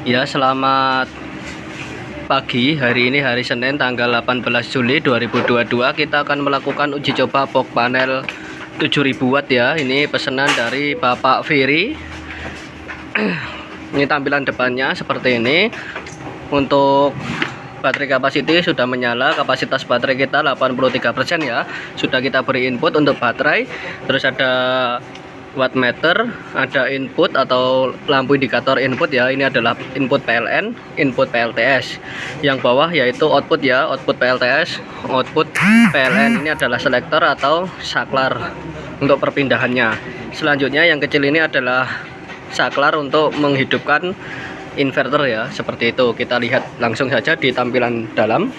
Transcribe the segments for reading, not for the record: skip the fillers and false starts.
Ya, selamat pagi. Hari ini hari Senin tanggal 18 Juli 2022. Kita akan melakukan uji coba box panel 7000 watt ya. Ini pesanan dari Bapak Ferry. Ini tampilan depannya seperti ini. Untuk baterai kapasiti sudah menyala, kapasitas baterai kita 83% ya. Sudah kita beri input untuk baterai. Terus ada wattmeter, ada input atau lampu indikator input ya. Ini adalah input PLN, input PLTS. Yang bawah yaitu output ya, output PLTS, output PLN. Ini adalah selektor atau saklar untuk perpindahannya. Selanjutnya yang kecil ini adalah saklar untuk menghidupkan inverter ya, seperti itu. Kita lihat langsung saja di tampilan dalam.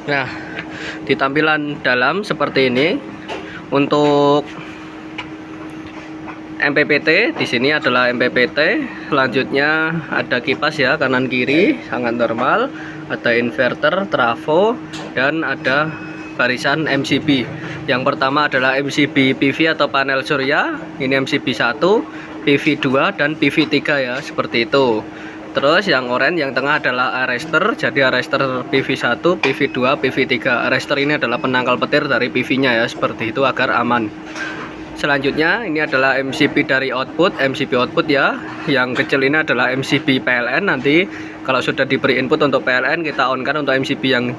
Nah, di tampilan dalam seperti ini. Untuk MPPT di sini adalah MPPT. Selanjutnya ada kipas ya, kanan kiri sangat normal. Ada inverter, trafo, dan ada barisan MCB. Yang pertama adalah MCB PV atau panel surya. Ini MCB 1, PV 2, dan PV 3 ya, seperti itu. Terus yang oranye yang tengah adalah arrestor. Jadi arrestor PV 1, PV 2, PV 3. Arrestor ini adalah penangkal petir dari PV-nya ya, seperti itu agar aman. Selanjutnya ini adalah MCB dari output, MCB output ya. Yang kecil ini adalah MCB PLN. Nanti kalau sudah diberi input untuk PLN, kita on kan untuk MCB yang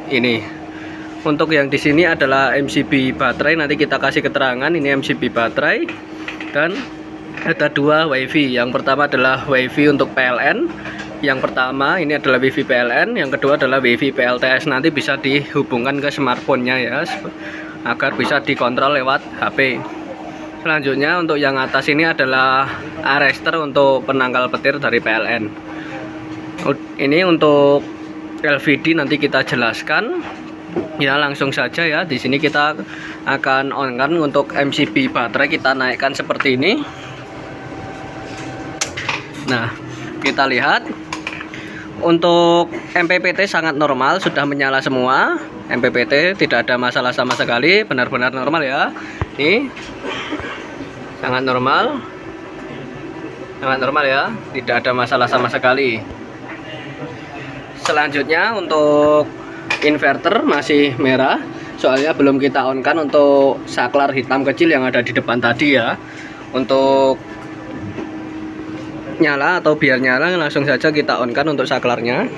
ini. Untuk yang di sini adalah MCB baterai. Nanti kita kasih keterangan ini MCB baterai. Dan ada dua WiFi. Yang pertama adalah WiFi untuk PLN. Yang pertama ini adalah WiFi PLN. Yang kedua adalah WiFi PLTS. Nanti bisa dihubungkan ke smartphone-nya ya, agar bisa dikontrol lewat HP. Selanjutnya untuk yang atas ini adalah arrestor untuk penangkal petir dari PLN. Ini untuk LVD nanti kita jelaskan. Ya, langsung saja ya. Di sini kita akan on kan untuk MCB baterai, kita naikkan seperti ini. Nah, kita lihat untuk MPPT sangat normal, sudah menyala semua. MPPT tidak ada masalah sama sekali, benar-benar normal ya. Ini sangat normal ya, tidak ada masalah sama sekali. Selanjutnya untuk inverter masih merah, soalnya belum kita on kan untuk saklar hitam kecil yang ada di depan tadi ya. Untuk nyala atau biar nyala, langsung saja kita on kan untuk saklarnya.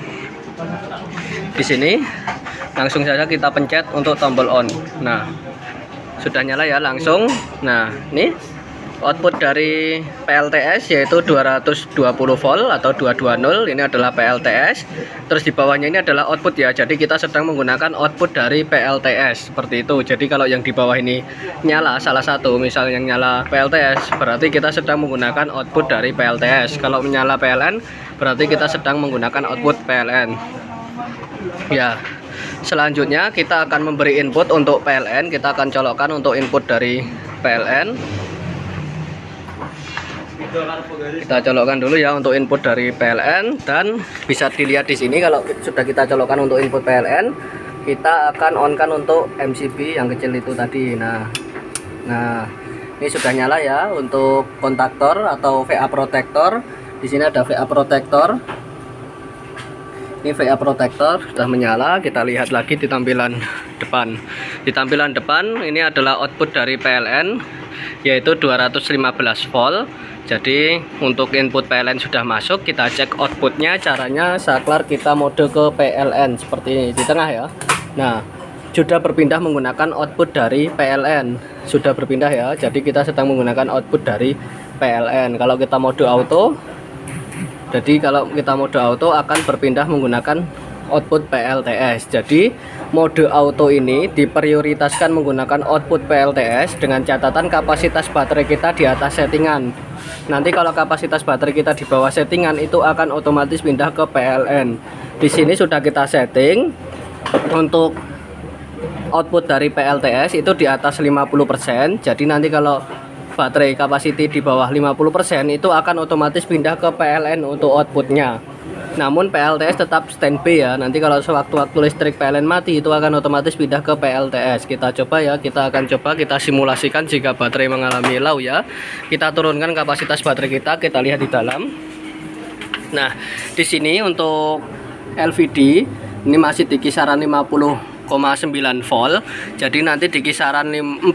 Di sini langsung saja kita pencet untuk tombol on. Nah, sudah nyala ya langsung. Nah, ini output dari PLTS yaitu 220 volt atau 220. Ini adalah PLTS. Terus di bawahnya ini adalah output ya. Jadi kita sedang menggunakan output dari PLTS seperti itu. Jadi kalau yang di bawah ini nyala salah satu, misalnya yang nyala PLTS, berarti kita sedang menggunakan output dari PLTS. Kalau menyala PLN, berarti kita sedang menggunakan output PLN. Ya. Selanjutnya kita akan memberi input untuk PLN. Kita akan colokkan untuk input dari PLN. Kita colokkan dulu ya untuk input dari PLN, dan bisa dilihat di sini kalau sudah kita colokkan untuk input PLN, kita akan on kan untuk MCB yang kecil itu tadi. Nah, ini sudah nyala ya untuk kontaktor atau VA protector. Di sini ada VA protector. Ini VA protector sudah menyala. Kita lihat lagi di tampilan depan. Di tampilan depan ini adalah output dari PLN yaitu 215 volt. Jadi untuk input PLN sudah masuk, kita cek outputnya. Caranya saklar kita mode ke PLN seperti ini di tengah ya. Nah, sudah berpindah menggunakan output dari PLN, sudah berpindah ya. Jadi kita sedang menggunakan output dari PLN. Kalau kita mode auto, jadi kalau kita mode auto akan berpindah menggunakan output PLTS. Jadi mode auto ini diprioritaskan menggunakan output PLTS dengan catatan kapasitas baterai kita di atas settingan. Nanti kalau kapasitas baterai kita di bawah settingan, itu akan otomatis pindah ke PLN. Di sini sudah kita setting untuk output dari PLTS itu di atas 50%. Jadi nanti kalau baterai kapasiti di bawah 50%, itu akan otomatis pindah ke PLN untuk outputnya. Namun PLTS tetap standby ya. Nanti kalau sewaktu-waktu listrik PLN mati, itu akan otomatis pindah ke PLTS. Kita coba ya, kita akan coba kita simulasikan jika baterai mengalami low ya. Kita turunkan kapasitas baterai kita lihat di dalam. Nah, di sini untuk LVD ini masih di kisaran 50,9 volt. Jadi nanti di kisaran 48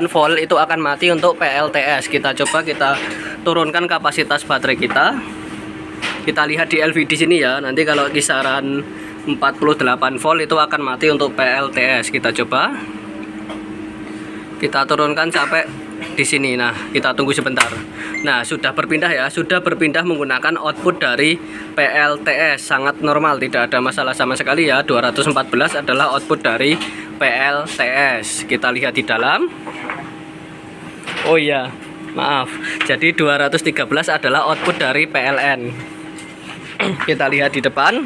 volt itu akan mati untuk PLTS. Kita coba kita turunkan kapasitas baterai kita. Kita lihat di LVD sini ya. Nanti kalau kisaran 48 volt itu akan mati untuk PLTS. Kita coba. Kita turunkan sampai di sini. Nah, kita tunggu sebentar. Nah, sudah berpindah ya, sudah berpindah menggunakan output dari PLTS. Sangat normal, tidak ada masalah sama sekali ya. 214 adalah output dari PLTS. Kita lihat di dalam. Oh iya, maaf. Jadi 213 adalah output dari PLN. Kita lihat di depan.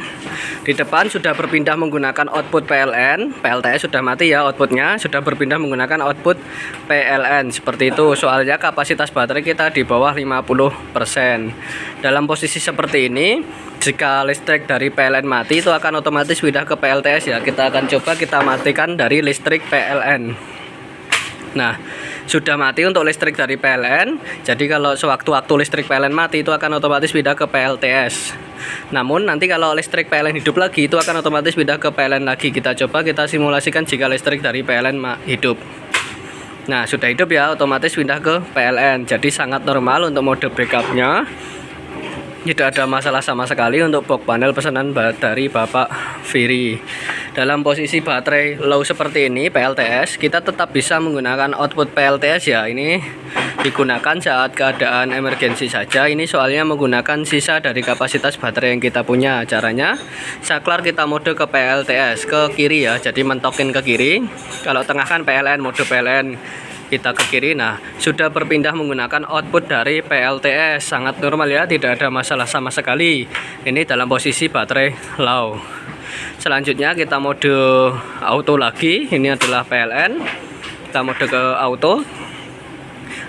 Di depan sudah berpindah menggunakan output PLN. PLTS sudah mati ya outputnya, sudah berpindah menggunakan output PLN. Seperti itu, soalnya kapasitas baterai kita di bawah 50%. Dalam posisi seperti ini, jika listrik dari PLN mati itu akan otomatis pindah ke PLTS ya. Kita akan coba kita matikan dari listrik PLN. Nah, sudah mati untuk listrik dari PLN. Jadi kalau sewaktu-waktu listrik PLN mati itu akan otomatis pindah ke PLTS. Namun nanti kalau listrik PLN hidup lagi itu akan otomatis pindah ke PLN lagi. Kita coba kita simulasikan jika listrik dari PLN hidup. Nah, sudah hidup ya, otomatis pindah ke PLN. Jadi sangat normal untuk mode backupnya. Tidak ada masalah sama sekali untuk box panel pesanan dari Bapak Firi. Dalam posisi baterai low seperti ini PLTS, kita tetap bisa menggunakan output PLTS ya. Ini digunakan saat keadaan emergensi saja. Ini soalnya menggunakan sisa dari kapasitas baterai yang kita punya. Caranya saklar kita mode ke PLTS ke kiri ya. Jadi mentokin ke kiri. Kalau tengah kan PLN, mode PLN. Kita ke kiri. Nah, sudah berpindah menggunakan output dari PLTS. Sangat normal ya, tidak ada masalah sama sekali. Ini dalam posisi baterai low. Selanjutnya kita mode auto lagi. Ini adalah PLN. Kita mode ke auto.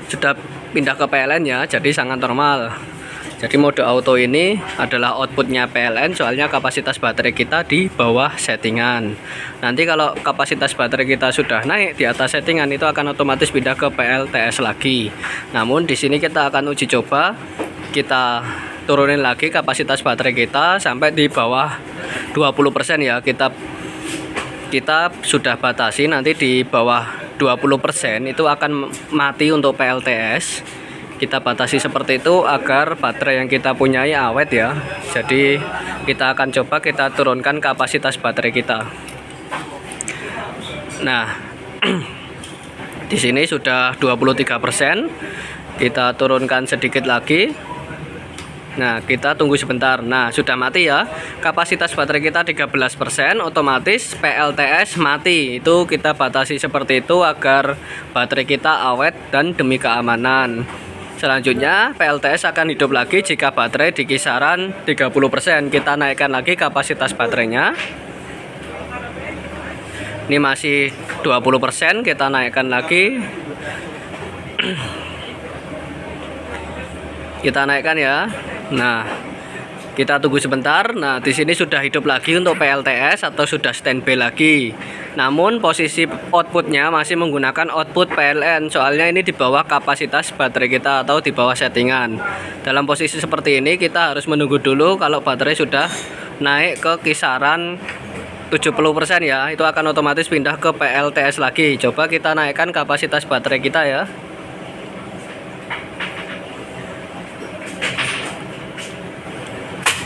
Sudah pindah ke PLN ya, jadi sangat normal. Jadi mode auto ini adalah outputnya PLN, soalnya kapasitas baterai kita di bawah settingan. Nanti kalau kapasitas baterai kita sudah naik di atas settingan itu akan otomatis pindah ke PLTS lagi. Namun di sini kita akan uji coba, kita turunin lagi kapasitas baterai kita sampai di bawah 20% ya. Kita sudah batasi nanti di bawah 20% itu akan mati untuk PLTS. Kita batasi seperti itu agar baterai yang kita punyai awet ya. Jadi kita akan coba kita turunkan kapasitas baterai kita. Nah, di sini sudah 23%. Kita turunkan sedikit lagi. Nah, kita tunggu sebentar. Nah, sudah mati ya. Kapasitas baterai kita 13%, otomatis PLTS mati. Itu kita batasi seperti itu agar baterai kita awet dan demi keamanan. Selanjutnya PLTS akan hidup lagi jika baterai di kisaran 30%. Kita naikkan lagi kapasitas baterainya. Ini masih 20%, kita naikkan lagi. Kita naikkan ya. Nah, kita tunggu sebentar. Nah, di sini sudah hidup lagi untuk PLTS atau sudah standby lagi. Namun posisi outputnya masih menggunakan output PLN, soalnya ini di bawah kapasitas baterai kita atau di bawah settingan. Dalam posisi seperti ini kita harus menunggu dulu kalau baterai sudah naik ke kisaran 70% ya, itu akan otomatis pindah ke PLTS lagi. Coba kita naikkan kapasitas baterai kita ya.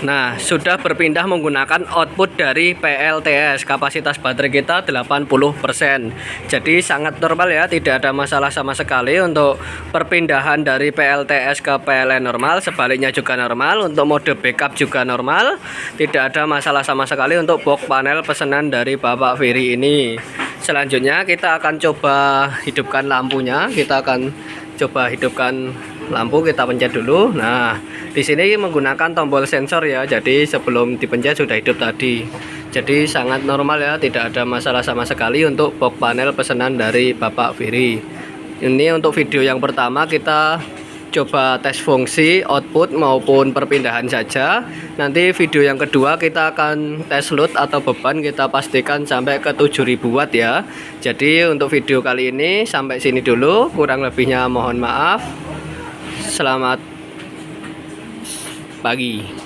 Nah, sudah berpindah menggunakan output dari PLTS. Kapasitas baterai kita 80%. Jadi sangat normal ya, tidak ada masalah sama sekali untuk perpindahan dari PLTS ke PLN normal. Sebaliknya juga normal. Untuk mode backup juga normal. Tidak ada masalah sama sekali untuk box panel pesanan dari Bapak Firi ini. Selanjutnya kita akan coba hidupkan lampunya. Kita akan coba hidupkan lampu, kita pencet dulu. Nah, di sini menggunakan tombol sensor ya. Jadi sebelum dipencet sudah hidup tadi. Jadi sangat normal ya, tidak ada masalah sama sekali untuk box panel pesanan dari Bapak Firi. Ini untuk video yang pertama kita coba tes fungsi output maupun perpindahan saja. Nanti video yang kedua kita akan tes load atau beban, kita pastikan sampai ke 7000 watt ya. Jadi untuk video kali ini sampai sini dulu, kurang lebihnya mohon maaf. Selamat pagi.